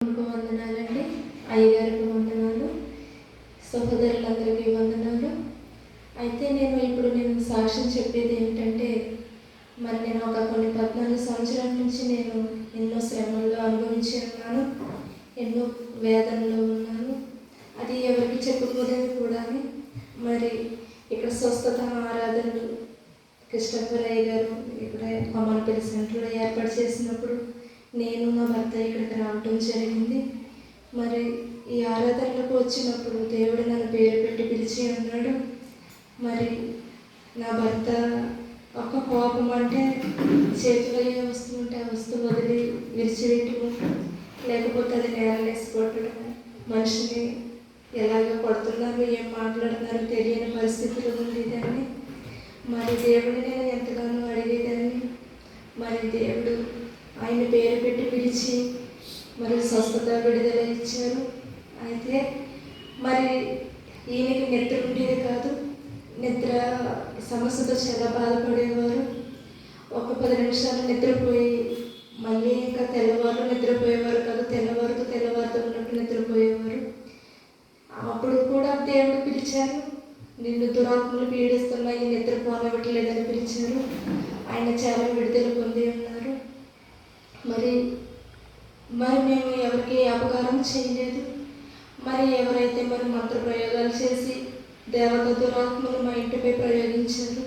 వందనాలండి. అయ్యగారికి వందనాలు, సహోదరులందరికీ వందనాలు. అయితే నేను సాక్ష్యం చెప్పేది ఏంటంటే, నేను ఒక కొన్ని 14 సంవత్సరాల నుంచి నేను ఎన్నో శ్రమల్లో అనుభవించి ఉన్నాను, ఎన్నో వేదనలో ఉన్నాను. అది ఎవరికి చెప్పుకోలేదు కూడా. ఇక్కడ స్వస్థత ఆరాధనలు కృష్ణపురయ్య గారు ఇక్కడ కొమ్మలపల్లి సెంటర్లో ఏర్పాటు చేసినప్పుడు నేను నా భర్త ఇక్కడికి రావటం జరిగింది. ఈ ఆరాధనలకు వచ్చినప్పుడు దేవుడు నన్ను పేరు పెట్టి పిలిచి అన్నాడు. నా భర్త ఒక కోపం అంటే చేతిలో ఏ వస్తువు ఉంటే ఆ వస్తువు వదిలి విరిచిపెట్టడం, లేకపోతే అది నేలలేసి కొట్టడం, మనిషిని ఎలాగ కొడుతున్నారు, ఏం మాట్లాడుతున్నారో తెలియని పరిస్థితులు ఉండేదాన్ని. దేవుడిని నేను ఎంతగానో అడిగేదాన్ని. దేవుడు ఆయన పేరు పెట్టి పిలిచి స్వస్థత విడుదల ఇచ్చారు. అయితే ఈయనకి నిద్ర ఉండేది కాదు. నిద్ర సమస్యతో చాలా బాధపడేవారు. ఒక 10 నిమిషాలు నిద్రపోయి మళ్ళీ ఇంకా తెల్లవారు నిద్రపోయేవారు కాదు. తెల్లవారుతో ఉన్నట్టు నిద్రపోయేవారు. అప్పుడు కూడా దేవుడు పిలిచారు. నిన్ను దురాత్మలు పీడిస్తున్నాయి, నిద్ర పోనివ్వట్లేదని పిలిచారు. ఆయన చాలా విడుదల పొంది ఉన్నారు. మేము ఎవరికి అపకారం చేయలేదు. ఎవరైతే మంత్ర ప్రయోగాలు చేసి దేవత దురాత్మలు మా ఇంటిపై ప్రయోగించారు.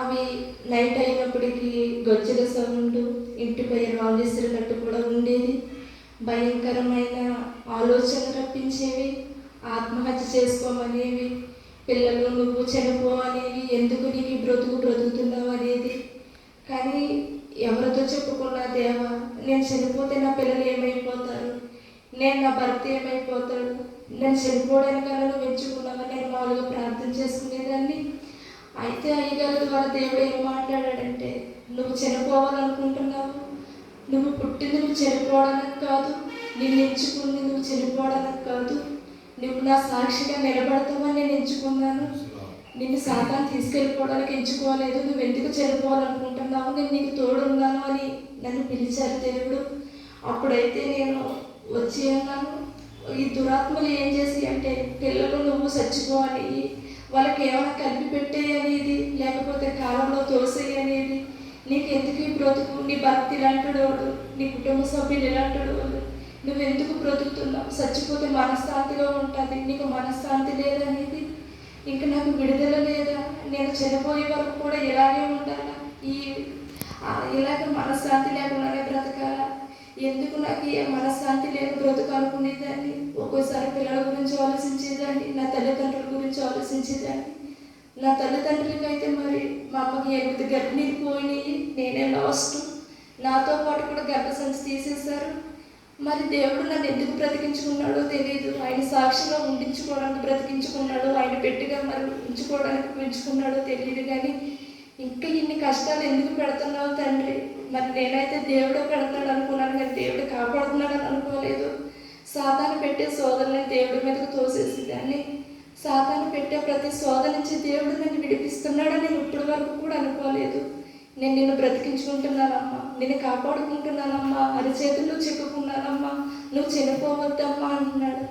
అవి నైట్ అయినప్పటికీ గొజ్జల సౌండ్, ఇంటిపై రాళ్ళు విసిరినట్టు కూడా ఉండేది. భయంకరమైన ఆలోచన రప్పించేవి, ఆత్మహత్య చేసుకోమనేవి, పిల్లలు నువ్వు చనిపో అనేవి, ఎందుకు నీకు బ్రతుకుతున్నావు అనేది. కానీ ఎవరితో చెప్పుకున్నా, దేవా నేను చనిపోతే నా పిల్లలు ఏమైపోతారు, నా భర్త ఏమైపోతాడు, నేను చనిపోవడానికన్నా నువ్వు ఎంచుకున్నావా నేను మామూలుగా ప్రార్థన చేసుకునేదాన్ని. అయితే అయ్యగారి ద్వారా దేవుడు ఏం మాట్లాడాడంటే, నువ్వు చనిపోవాలనుకుంటున్నావు, నువ్వు పుట్టింది నువ్వు చనిపోవడానికి కాదు, నిన్ను ఎంచుకుంది నువ్వు చనిపోవడానికి కాదు, నువ్వు నా సాక్షిగా నిలబడతావని నేను ఎంచుకున్నాను. నిన్ను సాతాను తీసుకెళ్ళిపోవడానికి ఎంచుకోలేదు. నువ్వు ఎందుకు చనిపోవాలనుకుంటున్నావు, నేను నీకు తోడున్నాను అని నన్ను పిలిచారు దేవుడు. అప్పుడైతే నేను వచ్చి అన్నాను, ఈ దురాత్మలు ఏం చేసి అంటే, పిల్లలు నువ్వు చచ్చిపోవాలి, వాళ్ళకి ఏమైనా కలిపి పెట్టేయి అనేది, లేకపోతే కాలంలో తోసేయి అనేది, నీకు ఎందుకు ఈ బ్రతుకు, నీ భర్త ఇలాంటి వాడు, నీ కుటుంబ సభ్యులు ఇలాంటి వాడు, నువ్వు ఎందుకు బ్రతుకుతున్నావు, చచ్చిపోతే మనశ్శాంతిగా ఉంటుంది, నీకు మనశ్శాంతి లేదనేది, ఇంకా నాకు విడుదల లేదా, నేను చనిపోయే వరకు కూడా ఇలాగే ఉండాలా, ఇలాగ మనశ్శాంతి లేకుండానే బ్రతకాలా, ఎందుకు నాకు ఏ మనశ్శాంతి లేని బ్రతుకు అనుకునేదాన్ని. ఒక్కోసారి పిల్లల గురించి ఆలోచించేదాన్ని, నా తల్లిదండ్రుల గురించి ఆలోచించేదాన్ని. నా తల్లిదండ్రులకి అయితే మా అమ్మకి 8 గర్భిణీలు పోయినాయి, నేనే లాస్ట్. నాతో పాటు కూడా గర్భసంచి తీసేశారు. దేవుడు నన్ను ఎందుకు బ్రతికించుకున్నాడో తెలియదు. ఆయన సాక్షిగా ఉండించుకోవడానికి బ్రతికించుకున్నాడు, ఆయన పెట్టిగా ఉంచుకోవడానికి పెంచుకున్నాడో తెలియదు. కానీ ఇంకా ఇన్ని కష్టాలు ఎందుకు పెడుతున్నావు తండ్రి, నేనైతే దేవుడే పెడతాడు అనుకున్నాను, కానీ దేవుడు కాపాడుతున్నాడని అనుకోలేదు. సాతాను పెట్టే శోధనని దేవుడి మీదకు తోసేసి దాన్ని, సాతాను పెట్టే ప్రతి శోధన నుంచి దేవుడు నన్ను విడిపిస్తున్నాడని నేను ఇప్పటి వరకు కూడా అనుకోలేదు. నేను నిన్ను బ్రతికించుకుంటున్నానమ్మా, నిన్ను కాపాడుకుంటున్నానమ్మా, అరిచేతుల్లో చిక్కుకున్నానమ్మా, నువ్వు చనిపోవద్దమ్మా అన్నాడు.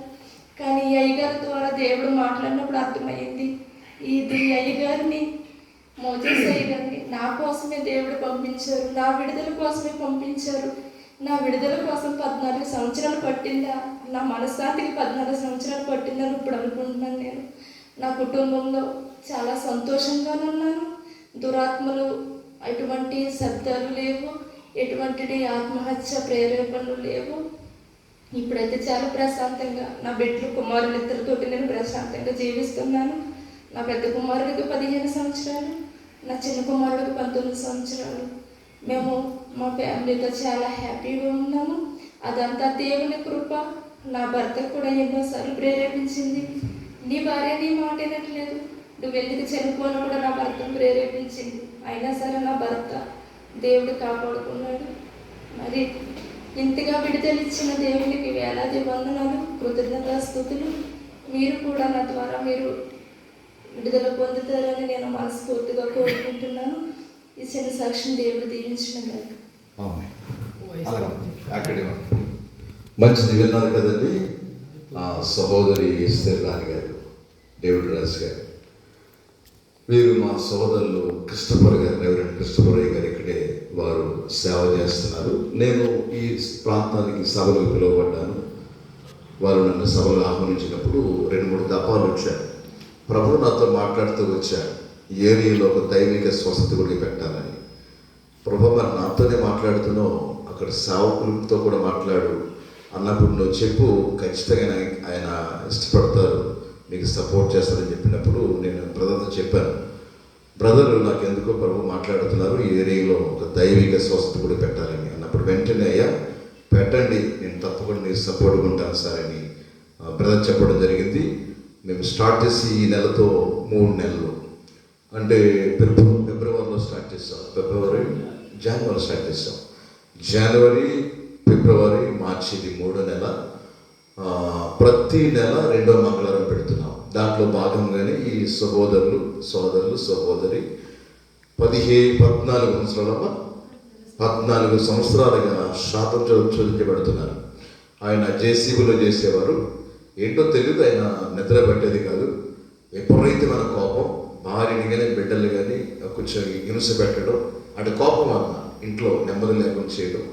కానీ ఈ అయ్యగారి ద్వారా దేవుడు మాట్లాడినప్పుడు అర్థమైంది, ఇది అయ్యగారిని, మోజేస్ అయ్యగారిని నా కోసమే దేవుడు పంపించారు, నా విడుదల కోసమే పంపించారు. నా విడుదల కోసం 14 సంవత్సరాలు పట్టిందా, నా మనశ్శాంతికి 14 సంవత్సరాలు పట్టిందని ఇప్పుడు అనుకుంటున్నాను. నేను నా కుటుంబంలో చాలా సంతోషంగానే ఉన్నాను. దురాత్మలు ఎటువంటి శబ్దాలు లేవు, ఎటువంటి ఆత్మహత్య ప్రేరేపణలు లేవు. ఇప్పుడైతే చాలా ప్రశాంతంగా నా బిడ్డలు కుమారులిద్దరితోటి నేను ప్రశాంతంగా జీవిస్తున్నాను. నా పెద్ద కుమారుడికి 15 సంవత్సరాలు, నా చిన్న కుమారుడికి 19 సంవత్సరాలు. మేము మా ఫ్యామిలీతో చాలా హ్యాపీగా ఉన్నాము. అదంతా దేవుని కృప. నా భర్త కూడా ఎన్నోసార్లు ప్రేరేపించింది, నీ భార్య నీ మాట వినట్లేదు, నువ్వు ఎందుకు చనిపోను కూడా నా భర్తను ప్రేరేపించింది. అయినా సరే నా భర్త దేవుడు కాపాడుకున్నాడు. ఇంతగా విడుదలిచ్చిన దేవునికి వేలాది వందనాలు, కృతజ్ఞతాస్తుతులు. మీరు కూడా నా ద్వారా మీరు విడుదల పొందుతారని నేను మనస్ఫూర్తిగా కోరుకుంటున్నాను. ఈ చిన్న సాక్ష్యం దేవుడు దీవించిన గాక. అక్కడే మంచిది విన్నారు కదండి. సహోదరి ఎస్తేర్ రాణి గారు, డేవిడ్ రాజ్ గారు, వీరు మా సోదరులు క్రిస్టఫర్ గారు, రెవరెండ్ క్రిస్టఫర్ గారు ఇక్కడే వారు సేవ చేస్తున్నారు. నేను ఈ ప్రాంతానికి సభలకు పిలువబడ్డాను. వారు నన్ను సభలు ఆహ్వానించినప్పుడు 2-3 దఫాలు వచ్చారు. ప్రభు నాతో మాట్లాడుతూ వచ్చారు, ఏరియాలో ఒక దైవిక స్వస్థత గుడి పెట్టాలని. ప్రభు మరి నాతోనే మాట్లాడుతున్నావు, అక్కడ సేవకులతో కూడా మాట్లాడు అన్నప్పుడు నువ్వు చెప్పు, ఖచ్చితంగా ఆయన ఇష్టపడతారు, నీకు సపోర్ట్ చేస్తారని చెప్పినప్పుడు నేను బ్రదర్తో చెప్పాను, బ్రదర్ నాకు ఎందుకో ప్రభు మాట్లాడుతున్నారు, ఈ ఏరియాలో ఒక దైవిక స్వస్థత కూడా పెట్టాలని అన్నప్పుడు వెంటనే అయ్యా పెట్టండి, నేను తప్పకుండా నీకు సపోర్ట్గా ఉంటాను సార్ అని బ్రదర్ చెప్పడం జరిగింది. మేము స్టార్ట్ చేసి ఈ నెలతో 3 నెలలు, అంటే ఫిబ్రవరిలో స్టార్ట్ చేస్తాం, జనవరి స్టార్ట్ చేస్తాం. జనవరి, ఫిబ్రవరి, మార్చి, ఇది 3వ నెల. ప్రతి నెల 2వ మంగళవారం పెడుతున్నాం. దాంట్లో భాగంగానే ఈ సోదరి 14 సంవత్సరాలుగా స్వాతంత్రం చదివించబడుతున్నారు. ఆయన జేసీబీలో చేసేవారు. ఏంటో తెలియదు, ఆయన నిద్ర పట్టేది కాదు. ఎప్పుడైతే మన కోపం భార్యని కానీ బిడ్డలు కానీ కొంచెం హింస పెట్టడం, అంటే కోపం అన్న ఇంట్లో నెమ్మది లేకుండా చేయడం,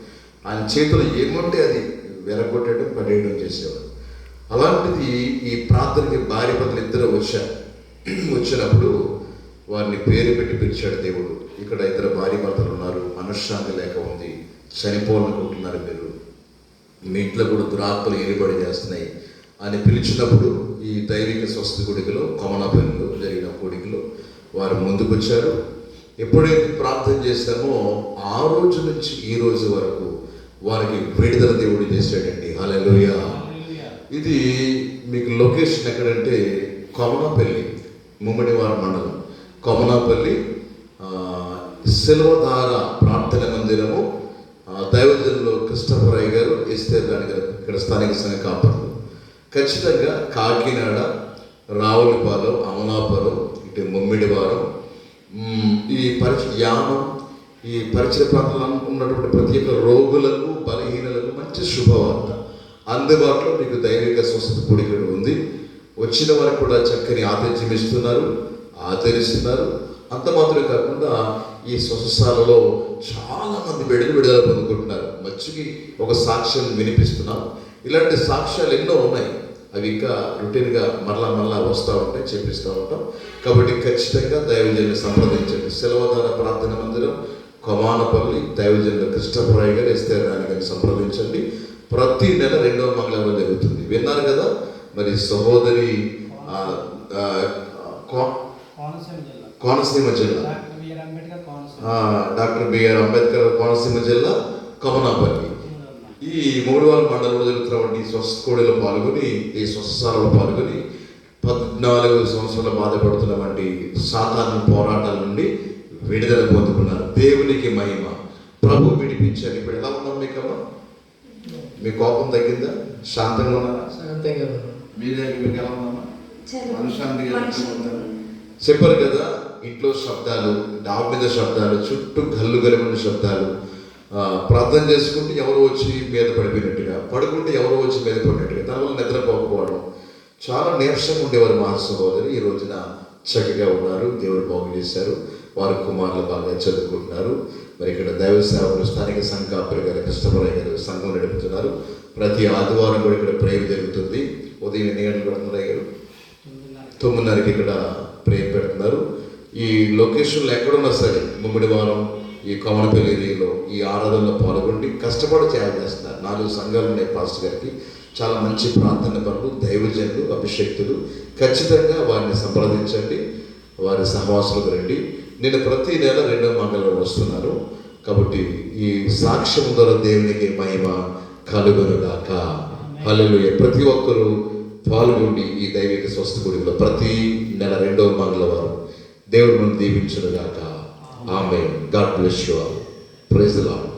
ఆయన చేతులు ఏముంటే అది వెరగొట్టడం, పడేయడం చేసేవారు. అలాంటిది ఈ ప్రార్థనకి భార్య భర్తలు ఇద్దరు వచ్చినప్పుడు వారిని పేరు పెట్టి పిలిచాడు దేవుడు. ఇక్కడ 2 భార్య భర్తలు ఉన్నారు, మనశ్శాంతి లేక ఉంది, చనిపోవాలనుకుంటున్నారు, మీరు మీ ఇంట్లో కూడా దురాత్మలు ఏలుబడి చేస్తున్నాయి అని పిలిచినప్పుడు ఈ దైవిక స్వస్థ గుడికలో, కొమనపల్లిలో జరిగిన గుడికలో వారు ముందుకు వచ్చారు. ఎప్పుడైతే ప్రార్థన చేశామో ఆ రోజు నుంచి ఈ రోజు వరకు వారికి విడుదల దేవుడు చేశాడండి. హల్లెలూయా. ఇది మీకు లొకేషన్ ఎక్కడంటే కొమనపల్లి, ముమ్మడివారం మండలం, కొమనపల్లి శిల్వధార ప్రార్థన మందిరము. దైవజనులు క్రిస్టఫర్ గారు, ఎస్తేర్ రాణి గారు ఇక్కడ స్థానిక సంఘ కాపర్లు. ఖచ్చితంగా కాకినాడ, రావులపాలెం, అమలాపురం, ఇటు ముమ్మిడివారం, ఈ యానం, ఈ పరిచయ ప్రాంతంలో ఉన్నటువంటి ప్రతి ఒక్క రోగులకు, బలహీనలకు మంచి శుభవార్త. అందుబాటులో మీకు దైవిక స్వస్థత కూడి ఇక్కడ ఉంది. వచ్చిన వారికి కూడా చక్కని ఆతిథ్యం ఇస్తున్నారు, ఆచరిస్తున్నారు. అంత మాత్రమే కాకుండా ఈ స్వస్థశాలలో చాలా మంది విడుదల పొందుకుంటున్నారు. మచ్చికి ఒక సాక్ష్యం వినిపిస్తున్నాం. ఇలాంటి సాక్ష్యాలు ఎన్నో ఉన్నాయి, అవి ఇంకా రొటీన్గా మరలా వస్తూ ఉంటాయి, చెప్పిస్తూ ఉంటాం. కాబట్టి ఖచ్చితంగా దైవజనుని సంప్రదించండి. శిల్వధార ప్రార్థన మందిరం, కొమానపల్లి, దైవజనులు క్రిస్టఫర్ గారు, ఎస్తేర్ రాణి గారిని సంప్రదించండి. ప్రతి నెల 2వ మంగళవారం జరుగుతుంది. విన్నారు కదా. మరి సహోదరి కోనసీమ జిల్లా, డాక్టర్ బిఆర్ అంబేద్కర్ కోనసీమ జిల్లా, కొమనాపల్లి, ఈ 3వ మండలంలో జరుగుతున్నటువంటి స్వస్థకోడిలో పాల్గొని, ఈ స్వస్థశాలలో పాల్గొని 14 సంవత్సరాలు బాధపడుతున్నటువంటి సాతాను పోరాటాల నుండి విడుదల పొందుకున్నారు. దేవునికి మహిమ. ప్రభు విడిపించారు. ఇప్పుడు ఎలా ఉన్నాం మీకమ్మా? మీ కోపం తగ్గిందా? శాంతంగా ఉన్నారా? మీకు ఎలా ఉన్నామా? చెప్పారు కదా, ఇంట్లో శబ్దాలు, డాబు మీద శబ్దాలు, చుట్టూ గల్లు గలిగిన శబ్దాలు. ప్రార్థన చేసుకుంటే ఎవరో వచ్చి మీద పడిపోయినట్టుగా, పడుకుంటే ఎవరో వచ్చి మీద పడినట్టుగా, దానివల్ల నిద్రపోకపోవడం. చాలా నీరసంగా ఉండేవారు మా సహోదరి. ఈ రోజున చక్కగా ఉన్నారు, దేవుడు బాగు చేశారు. వారి కుమారులు బాగా చదువుకుంటున్నారు. మరి ఇక్కడ దైవ సేవకులు స్థానిక సంఘ కాపరి గారు, క్రిస్టఫర్ గారు సంఘం నడుపుతున్నారు. ప్రతి ఆదివారం కూడా ఇక్కడ ప్రేయర్ జరుగుతుంది. ఉదయం 8 గంటలకు పెడుతున్నారు గారు, 9:30కి ఇక్కడ ప్రేయర్ పెడుతున్నారు. ఈ లొకేషన్లో ఎక్కడున్నా సరే, ముమ్మిడివారం, ఈ కొమనపల్లి ఏరియాలో ఈ ఆరాధనలో పాల్గొండి కష్టపడి చేస్తున్నారు. 4 సంఘాలు ఉన్నాయి పాస్టర్ గారికి. చాలా మంచి ప్రార్థన పనులు, దైవజనులు, అభిషేక్తులు. ఖచ్చితంగా వారిని సంప్రదించండి, వారి సహవాసులకు రండి. నేను ప్రతి నెల 2వ మంగళవారం వస్తున్నాను. కాబట్టి ఈ సాక్ష్యం ద్వారా దేవునికి మహిమ కలుగునుగాక. హల్లెలూయా. ప్రతి ఒక్కరూ పాల్గొండి ఈ దైవిక స్వస్థ గుడిలో ప్రతి నెల 2వ మంగళవారం. దేవుడు మనం దీవించునుగాక. ఆమేన్. God bless you all. Praise the lord.